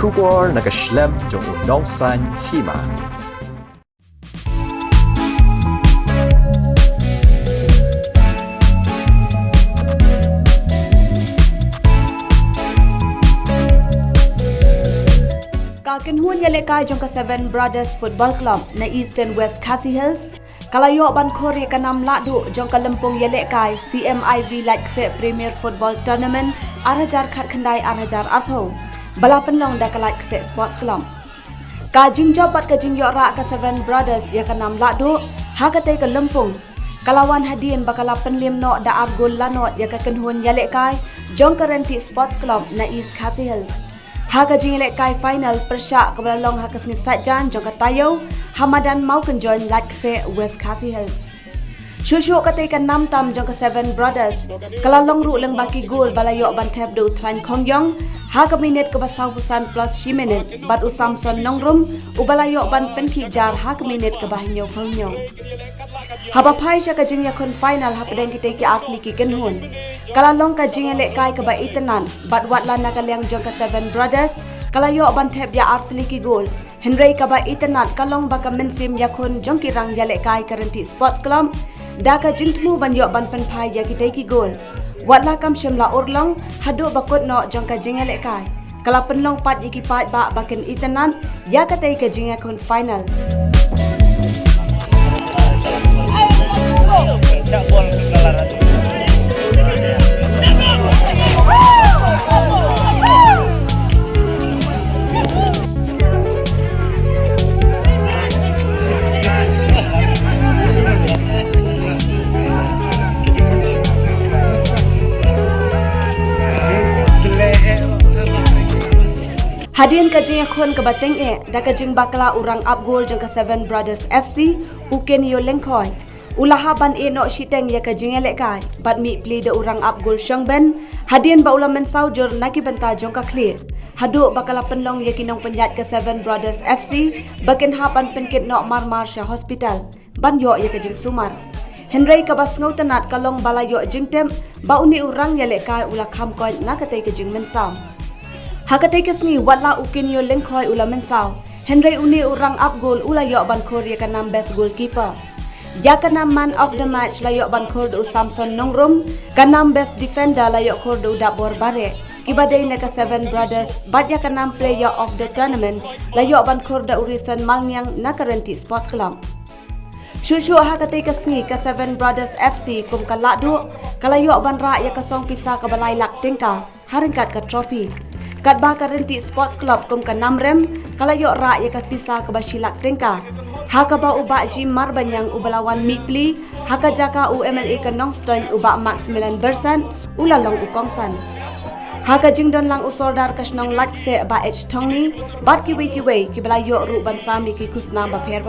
Kubor nakaslem jong unongsan Hima. Kakenhun yalekai jong ka 7 Brothers Football Club na East and West Khasi Hills. Kalayo ban khori kanam ladu jong ka Lympung yalekai Cmiv Light Se Premier Football Tournament arajar khat khandai arajar arpo. Balapan long da kalai se Sports Club. Kajing jobat kajing yora ka 7 Brothers ya kanam ladu hakatai ka Lympung. Kalawan hadin bakalapan limno da argol lanot ya ka kenhun yalekai jong ka Renti Sports Club na East Khasi Hills. Haga jingilek kai final persyak kebelalong hakas ni satjan jong katayo Hamadan mau kenjoin lat kese West Khasi Hills. Syusyuk katai kan 6 tam jong ke 7 Brothers. Kelalong ru leng baki gol balayok ban tep du tran kongyong. Haga minit ke basau pusan plus 10 minit bat u Samson nongrum u balayok ban penki jar haga minit ke bahinyo kongyong. Haba pai sya ka jing yakon final hapadeng kitai ki atli ki kenhun. Kalalong ka jingilek kai ke ba itenan bat wat lana kalyang jong ke 7 Brothers. Kalayok ban tep ya atli ki gol. Henry ka ba itenat kalong baka mensim yakon jong kirang yalek kai ke Renti Sports Club. Daka jintmu ban yok ban penpai ya kitai ki gol. Watla kam shemla urlong hadu bakut no jong ka jingilek kai. Kala penlong pat iki pat ba baken itenan ya katai ka jingakon final. Hadian kajing akon ke bateng da kajing bakla urang up goal jang ke 7 Brothers FC uken yo lengkoi. Ulaha ban no shiteng ya kajing elek kai bat mi pli da urang up goal syang ben. Hadian ba ulamen saujur naki benta jong ka clear. Hadu bakala penlong ya kinong penyat ke 7 Brothers FC bakin hapan penkit no marmar sya hospital. Ban yo ya kajing sumar. Henry kabas ngau tenat kalong balayo jingtem ba uni urang ya lek kai ula kham koi na katai kajing mensam. Hakatai kesni watla ukin yo lengkoi ula mensau. Henry uni urang up goal ula yok ban khor ya kanam best goalkeeper. Ya kanam man of the match la yok ban khor du Samson nongrum. Kanam best defender la yok khor du Dabor Bare. Kibadai na ka 7 Brothers bat ya kanam player of the tournament la yok ban khor da urisan Malnyang na ka Renti Sports Club. Syusyu hakatai kesni ka 7 Brothers FC kum ka ladu kala yok ban ra ya kasong pisa ka balai lak tingka haringkat ka trofi. Kat ba ka Renti Sports Club kum ka namrem kala yok ra ya ka pisa ka basilak tingka. Haka ba uba jim marbanyang ubalawan mikli haka jaka UMLA ka nongston uba max 9% ulalong ukongsan. Haka jingdon lang usordar kasnong lakse ba h tongni bat kiwi ki balayok ru ban sami ki kusna ba per.